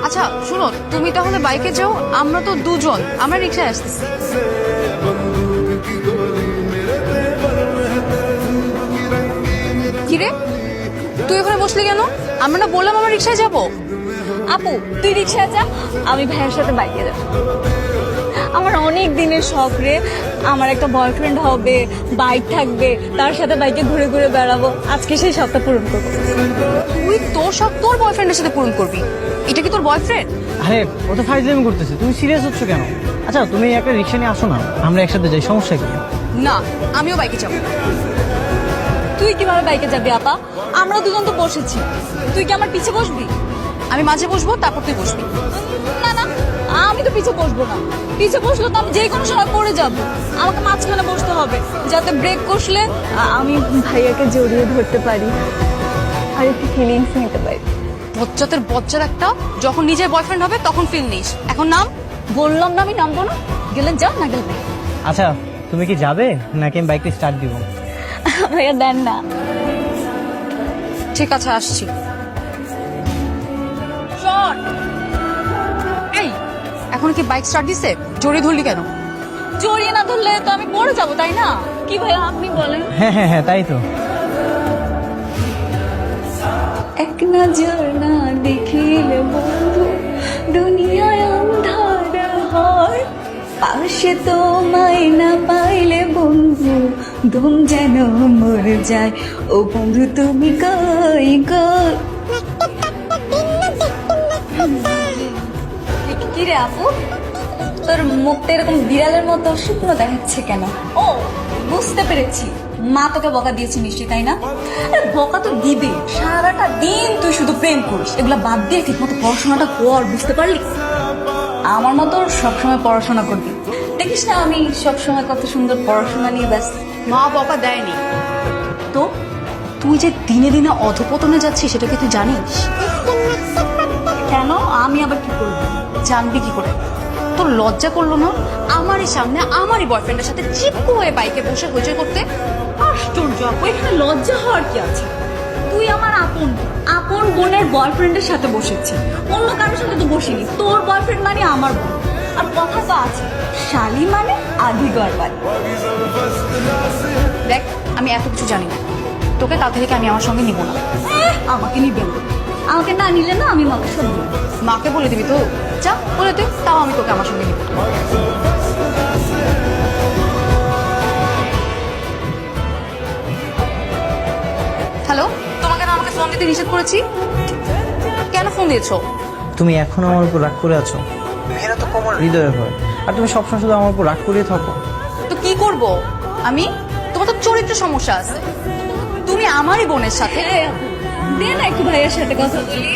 আচ্ছা শুনো, তুমি তাহলে বাইকে যাও, আমরা তো দুজন, আমরা রিক্সায় আসতেছি। কিরে তুই ওখানে বসলি কেন? আমরা না বললাম আমরা রিক্সায় যাবো। আপু তুই রিক্সায় যা, আমি ভাইয়ের সাথে বাইকে যাব। আমার অনেক দিনের শখ রে, আমার একটা বয়ফ্রেন্ড হবে, বাইক থাকবে, তার সাথে বাইকে ঘুরে ঘুরে বেড়াবো। আজকে সেই শখটা পূরণ করবো। তুই তোর সব তোর বয়ফ্রেন্ডের সাথে পূরণ করবি? এটা কি তোর বয়ফ্রেন্ড? আরে ও তো ফাইজলামি করতেছে, তুমি সিরিয়াস হচ্ছ কেন? আচ্ছা তুমি একটা রিক্সা নিয়ে আসো না, আমরা একসাথে যাই, সমস্যা কি? না, আমিও বাইকে যাবো। তুই কিভাবে বাইকে যাবি আপা? আমরা দুজন তো বসেছি, তুই কি আমার পিছে বসবি? আমি মাঝে বসবো, তারপর তুই বসবি। না না, আমি তো পিছে বসবো না। পিছে বসলে তো আমি যে কোনো সময় পড়ে যাব। আমাকে মাঝখানে বসতে হবে, যাতে ব্রেক কষলে আমি ভাইয়াকে জড়িয়ে ধরতে পারি আর একটু ফিলিংস নিতে পারি। বজ্জাতের বজ্জার একটা, যখন নিজের বয়ফ্রেন্ড হবে তখন ফিল নিস। এখন নাম। বললাম না আমি নামবো না, গেলে যা, না গেলে নাই। আচ্ছা তুমি কি যাবে নাকি আমি বাইকটা স্টার্ট দিব? ভাইয়া দেন না। ঠিক আছে, আসছি। চল। এই এখন কি বাইক স্টার্ট দিছে? জড়িয়ে ধরলি কেন? জড়িয়ে না ধরলে তো আমি পড়ে যাবো, তাই না? কি ভাইয়া আপনি বলেন। হ্যাঁ হ্যাঁ হ্যাঁ, তাই তো। এক নজর না দেখিলে বন্ধু দুনিয়ায় অন্ধার হয়, পাশে তোমায় না পাইলে বন্ধু দম যেন মরে যায়। ও বন্ধু তুমি কই কই? কি রে আপু, তোর মুখটা এরকম বিড়ালের মতো শুকনো দেখাচ্ছে কেন? ও বুঝতে পেরেছি, মা তোকে বকা দিয়েছে নিশ্চয়ই, তাই না? আরে বকা তো দিবে, সারাটা দিন তুই শুধু প্রেম করিস। এগুলা বাদ দিয়ে ঠিক মতো পড়াশোনাটা কর, বুঝতে পারলি? আমার মতো সবসময় পড়াশোনা করবি। দেখিস না আমি সবসময় কত সুন্দর পড়াশোনা নিয়ে ব্যস্ত। মা বকা দেয়নি তো, তুই যে দিনে দিনে অধপতনে যাচ্ছিস সেটা কি তুই জানিস? কেন? আমি আবার কি করবো? জানবি কি করে? তোর লজ্জা করলো না আমারই সামনে আমারই বয়ফ্রেন্ডের সাথে চিপকু হয়ে বাইকে বসে হইচই করতে? আশ্চর্য আপু, এখানে লজ্জা হওয়ার কি আছে? তুই আমার আপন আপন বোনের বয়ফ্রেন্ডের সাথে বসেছি, অন্য কারোর সাথে তো বসিনি। তোর বয়ফ্রেন্ড মানে আমার বোন, আর কথা তো আছে, শালি মানে আধি গড়বাড়ি। দেখ আমি এত কিছু জানি না, তোকে কাল থেকে আমি আমার সঙ্গে নিব না। আমাকে নিবেন? আমাকে না নিলে না আমি মাকে সব বলবো। মাকে বলে দিবি তো? যা বলে তুই, তাও আমি তোকে আমার সঙ্গে নিব। হ্যালো, তোমাকে না আমাকে ফোন দিতে নিষেধ করেছি? কেন ফোন দিয়েছো? তুমি এখন আমার উপর রাগ করে আছো? মেয়েরা তো কোমল হৃদয়ের হয়, আর তুমি সবসময় শুধু আমার উপর রাগ করিয়ে থাকো। তো কি করব আমি? তোমার তো চরিত্র সমস্যা আছে। তুমি আমারই বোনের সাথে। দে না একটু ভাইয়ের সাথে কথা বলি।